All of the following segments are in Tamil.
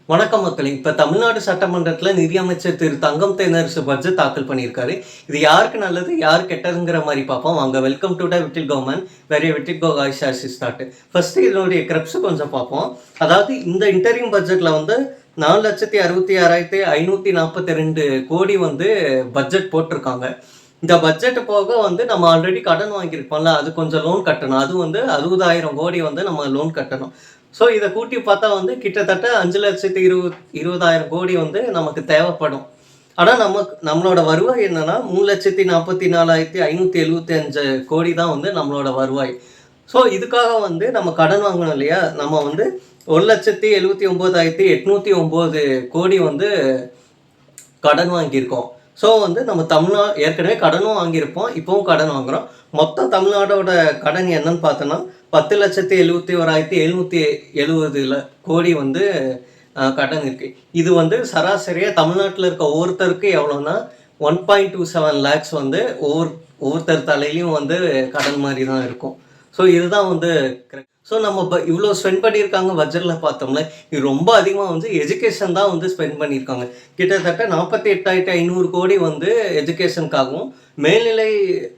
வணக்கம் மக்களே. இப்போ தமிழ்நாடு சட்டமன்றத்தில் நிதியமைச்சர் திரு தங்கம் தென்னரசு பட்ஜெட் தாக்கல் பண்ணியிருக்காரு. இது யாருக்கு நல்லது யார் கெட்டதுங்கிற மாதிரி பார்ப்போம் வாங்க. வெல்கம் டு த விட்டில் கவர்மெண்ட் வெரி விட்டில் கோ ஆயிஷ் ஸ்டார்ட். ஃபர்ஸ்ட் இதனுடைய கிரப்ஸ் கொஞ்சம் பார்ப்போம். அதாவது இந்த இன்டரிம் பட்ஜெட்டில் வந்து 4,66,542 கோடி வந்து பட்ஜெட் போட்டிருக்காங்க. இந்த பட்ஜெட் போக வந்து நம்ம ஆல்ரெடி கடன் வாங்கியிருப்போம்ல, அது கொஞ்சம் லோன் கட்டணும். அது வந்து 60,000 கோடி வந்து நம்ம லோன் கட்டணும். ஸோ இதை கூட்டி பார்த்தா வந்து கிட்டத்தட்ட 5,20,000 கோடி வந்து நமக்கு தேவைப்படும். ஆனால் நம்மளோட வருவாய் என்னன்னா 3,44,575 கோடி தான் வந்து நம்மளோட வருவாய். ஸோ இதுக்காக வந்து நம்ம கடன் வாங்கணும் இல்லையா, நம்ம வந்து 1,79,809 கோடி வந்து கடன் வாங்கியிருக்கோம். ஸோ வந்து நம்ம ஏற்கனவே கடனும் வாங்கியிருப்போம், இப்போவும் கடன் வாங்குகிறோம். மொத்தம் தமிழ்நாடோட கடன் என்னன்னு பார்த்தோன்னா 10,71,770 கோடி வந்து கடன் இருக்குது. இது வந்து சராசரியாக தமிழ்நாட்டில் இருக்க ஒவ்வொருத்தருக்கு எவ்வளோன்னா 1.27 lakhs வந்து ஒவ்வொருத்தர் தலையிலையும் வந்து கடன் மாதிரி தான் இருக்கும். ஸோ இதுதான் வந்து கரெக்ட். ஸோ நம்ம இவ்வளோ ஸ்பெண்ட் பண்ணியிருக்காங்க பட்ஜெட்டில் பார்த்தோம்னா, இது ரொம்ப அதிகமாக வந்து எஜுகேஷன் தான் வந்து ஸ்பெண்ட் பண்ணியிருக்காங்க. கிட்டத்தட்ட 48,500 கோடி வந்து எஜுகேஷனுக்காகவும் மேல்நிலை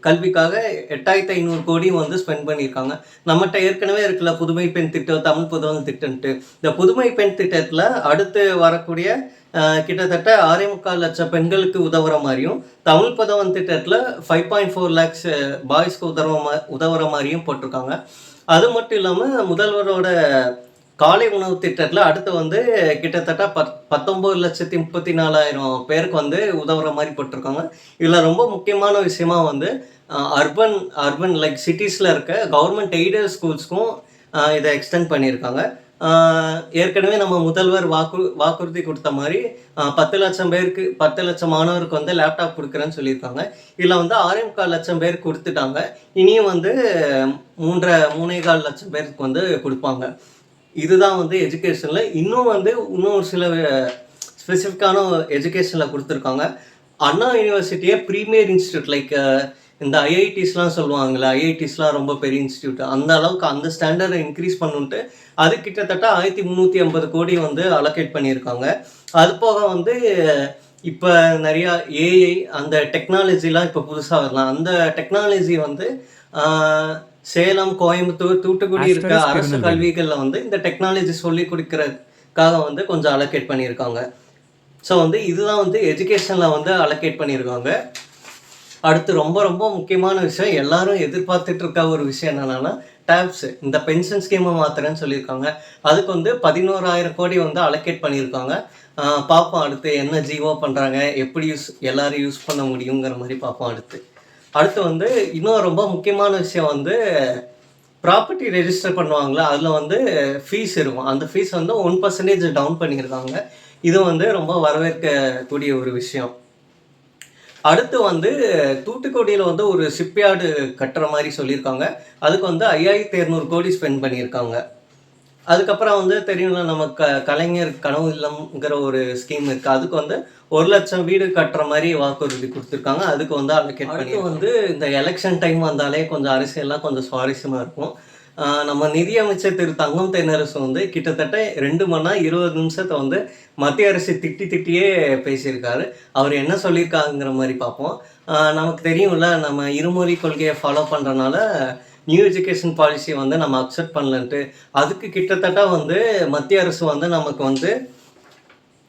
கல்விக்காக 8,500 கோடியும் வந்து ஸ்பெண்ட் பண்ணியிருக்காங்க. நம்மகிட்ட ஏற்கனவே இருக்குல்ல புதுமை பெண் திட்டம், தமிழ் புதல்வன் திட்டம்ட்டு. இந்த புதுமை பெண் திட்டத்தில் அடுத்து வரக்கூடிய கிட்டத்தட்ட 6.25 லட்சம் பெண்களுக்கு உதவுற மாதிரியும், தமிழ் புதல்வன் திட்டத்தில் 5.4 lakhs பாய்ஸ்க்கு உதவுற மாதிரியும் போட்டிருக்காங்க. அது மட்டும் இல்லாமல் முதல்வரோட காலை உணவு திட்டத்தில் அடுத்து வந்து கிட்டத்தட்ட 19,34,000 பேருக்கு வந்து உதவுற மாதிரி போட்டிருக்காங்க. இதில் ரொம்ப முக்கியமான விஷயமா வந்து அர்பன் லைக் சிட்டிஸில் இருக்க கவர்மெண்ட் எய்டட் ஸ்கூல்ஸ்க்கும் இதை எக்ஸ்டெண்ட் பண்ணியிருக்காங்க. ஏற்கனவே நம்ம முதல்வர் வாக்குறுதி கொடுத்த மாதிரி 10 லட்சம் மாணவருக்கு வந்து லேப்டாப் கொடுக்குறேன்னு சொல்லியிருக்காங்க. இதில் வந்து 6.25 லட்சம் பேருக்கு கொடுத்துட்டாங்க. இனியும் வந்து 3.25 லட்சம் பேருக்கு வந்து கொடுப்பாங்க. இதுதான் வந்து எஜுகேஷனில். இன்னும் சில ஸ்பெசிஃபிக்கான எஜுகேஷனில் கொடுத்துருக்காங்க. அண்ணா யூனிவர்சிட்டியே ப்ரீமியர் இன்ஸ்டியூட் லைக் இந்த ஐஐடிஸ்லாம் சொல்லுவாங்கள்ல, ஐஐடிஸ்லாம் ரொம்ப பெரிய இன்ஸ்டியூட், அந்த அளவுக்கு அந்த ஸ்டாண்டர்டை இன்க்ரீஸ் பண்ணுன்ட்டு அது கிட்டத்தட்ட 1,350 கோடி வந்து அலோகேட் பண்ணியிருக்காங்க. அது போக வந்து இப்போ நிறையா ஏஐ அந்த டெக்னாலஜிலாம் இப்போ புதுசாக வரலாம். அந்த டெக்னாலஜி வந்து சேலம், கோயம்புத்தூர், தூத்துக்குடி இருக்க அரசு கல்விகளில் வந்து இந்த டெக்னாலஜி சொல்லி கொடுக்கறதுக்காக வந்து கொஞ்சம் அலோகேட் பண்ணியிருக்காங்க. ஸோ வந்து இதுதான் வந்து எஜுகேஷனில் வந்து அலோகேட் பண்ணியிருக்காங்க. அடுத்து ரொம்ப ரொம்ப முக்கியமான விஷயம், எல்லாரும் எதிர்பார்த்துட்டு இருக்க ஒரு விஷயம் என்னென்னா டேப்ஸ். இந்த பென்ஷன் ஸ்கீமை மாத்திரன்னு சொல்லியிருக்காங்க. அதுக்கு வந்து 11,000 கோடி வந்து அலோகேட் பண்ணியிருக்காங்க. பார்ப்போம் அடுத்து என்ன ஜீவோ பண்ணுறாங்க, எப்படி எல்லாரும் யூஸ் பண்ண முடியுங்கிற மாதிரி பார்ப்போம். அடுத்து வந்து இன்னும் ரொம்ப முக்கியமான விஷயம் வந்து ப்ராப்பர்ட்டி ரெஜிஸ்டர் பண்ணுவாங்களா, அதில் வந்து ஃபீஸ் இருக்கும். அந்த ஃபீஸ் வந்து 1% டவுன் பண்ணியிருக்காங்க. இது வந்து ரொம்ப வரவேற்கக்கூடிய ஒரு விஷயம். அடுத்து வந்து தூத்துக்குடியில் வந்து ஒரு ஷிப்யார்டு கட்டுற மாதிரி சொல்லியிருக்காங்க. அதுக்கு வந்து 5,200 கோடி ஸ்பெண்ட் பண்ணியிருக்காங்க. அதுக்கப்புறம் வந்து தெரியும்ல, நம்ம கலைஞர் கனவு இல்லம்ங்கிற ஒரு ஸ்கீம் இருக்குது. அதுக்கு வந்து 1 லட்சம் வீடு கட்டுற மாதிரி வாக்குறுதி கொடுத்துருக்காங்க. அதுக்கு வந்து அலோகேட் பண்ணி வந்து இந்த எலெக்ஷன் டைம் வந்தாலே கொஞ்சம் அரசியல்லாம் கொஞ்சம் சுவாரஸ்யமாக இருக்கும். நம்ம நிதியமைச்சர் திரு தங்கம் தென்னரசு வந்து கிட்டத்தட்ட 2 மணி நேரம் 20 நிமிஷத்தை வந்து மத்திய அரசு திட்டியே பேசியிருக்காரு. அவர் என்ன சொல்லியிருக்காங்கிற மாதிரி பார்ப்போம். நமக்கு தெரியும்ல, நம்ம இருமொழி கொள்கையை ஃபாலோ பண்ணுறனால நியூ எஜுகேஷன் பாலிசியை வந்து நம்ம அக்செப்ட் பண்ணலன்ட்டு, அதுக்கு கிட்டத்தட்ட வந்து மத்திய அரசு வந்து நமக்கு வந்து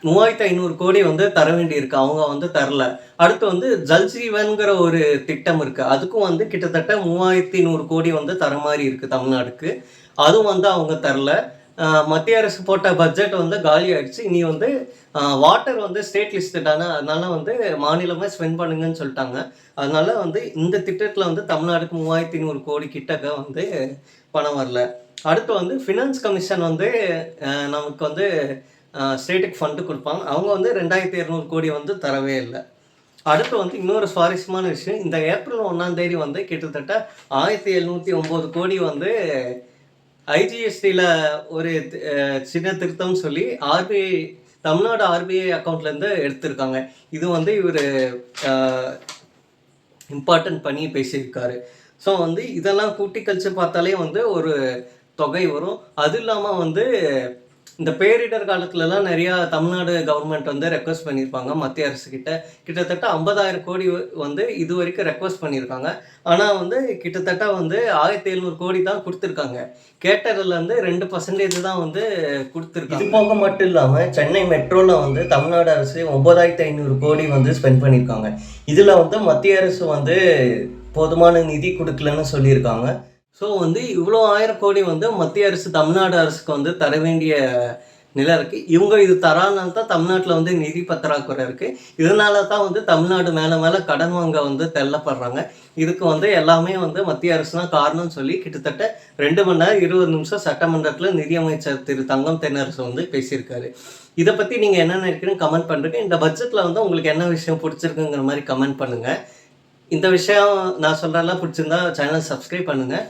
3,500 கோடி வந்து தர வேண்டியிருக்கு. அவங்க வந்து தரல. அடுத்து வந்து ஜல்ஜீவன்கிற ஒரு திட்டம் இருக்குது. அதுக்கும் வந்து கிட்டத்தட்ட 3,100 கோடி வந்து தர மாதிரி இருக்குது தமிழ்நாடுக்கு. அதுவும் வந்து அவங்க தரல. மத்திய அரசு போட்ட பட்ஜெட் வந்து காலி ஆயிடுச்சு. இனி வந்து வாட்டர் வந்து ஸ்டேட் லிஸ்டடான, அதனால வந்து மாநிலமே ஸ்பெண்ட் பண்ணுங்கன்னு சொல்லிட்டாங்க. அதனால வந்து இந்த திட்டத்தில் வந்து தமிழ்நாடுக்கு 3,100 கோடி கிட்டக்க வந்து பணம் வரல. அடுத்து வந்து ஃபினான்ஸ் கமிஷன் வந்து நமக்கு வந்து ஸ்டேட்டுக்கு ஃபண்டு கொடுப்பாங்க. அவங்க வந்து 2,200 கோடி வந்து தரவே இல்லை. அடுத்து வந்து இன்னொரு சுவாரஸ்யமான விஷயம், இந்த ஏப்ரல் 1ஆம் தேதி வந்து கிட்டத்தட்ட 1,709 கோடி வந்து ஐஜிஎஸ்டியில் ஒரு சின்ன திருத்தம்னு சொல்லி தமிழ்நாடு ஆர்பிஐ அக்கௌண்ட்லேருந்து எடுத்திருக்காங்க. இது வந்து இவர் இம்பார்ட்டன்ட் பண்ணி பேசியிருக்காரு. ஸோ வந்து இதெல்லாம் கூட்டி கழிச்சு பார்த்தாலே வந்து ஒரு தொகை வரும். அது இல்லாமல் வந்து இந்த பேரிடர் காலத்துலலாம் நிறையா தமிழ்நாடு கவர்மெண்ட் வந்து ரெக்வெஸ்ட் பண்ணியிருப்பாங்க மத்திய அரசுகிட்ட. கிட்டத்தட்ட 50,000 கோடி வந்து இதுவரைக்கும் ரெக்வெஸ்ட் பண்ணியிருக்காங்க. ஆனா வந்து கிட்டத்தட்ட வந்து 1,700 கோடி தான் குடுத்துருக்காங்க. கேட்டதுல வந்து 2% தான் வந்து குடுத்துருக்காங்க. இது போக மட்டும் இல்லாம சென்னை மெட்ரோல வந்து தமிழ்நாடு அரசு 9,500 கோடி வந்து ஸ்பெண்ட் பண்ணியிருக்காங்க. இதுல வந்து மத்திய அரசு வந்து போதுமான நிதி குடுக்கலன்னு சொல்லியிருக்காங்க. ஸோ வந்து இவ்வளோ 1000 கோடி வந்து மத்திய அரசு தமிழ்நாடு அரசுக்கு வந்து தர வேண்டிய நிலை இருக்குது. இவங்க இது தராதனால தான் தமிழ்நாட்டில் வந்து நிதி பற்றாக்குறை இருக்குது. இதனால தான் வந்து தமிழ்நாடு மேலே மேலே கடன் வாங்க வந்து தள்ளப்படுறாங்க. இதுக்கு வந்து எல்லாமே வந்து மத்திய அரசு தான் காரணம்னு சொல்லி கிட்டத்தட்ட 2 மணி நேரம் 20 நிமிஷம் சட்டமன்றத்தில் நிதியமைச்சர் திரு தங்கம் தென்னரசு வந்து பேசியிருக்காரு. இதை பற்றி நீங்கள் என்ன நினைக்கிறீங்கன்னு கமெண்ட் பண்ணுறீங்க. இந்த பட்ஜெட்டில் வந்து உங்களுக்கு என்ன விஷயம் பிடிச்சிருக்குங்கிற மாதிரி கமெண்ட் பண்ணுங்கள். இந்த விஷயம் நான் சொல்கிறதெல்லாம் பிடிச்சிருந்தா சேனல் சப்ஸ்கிரைப் பண்ணுங்கள்.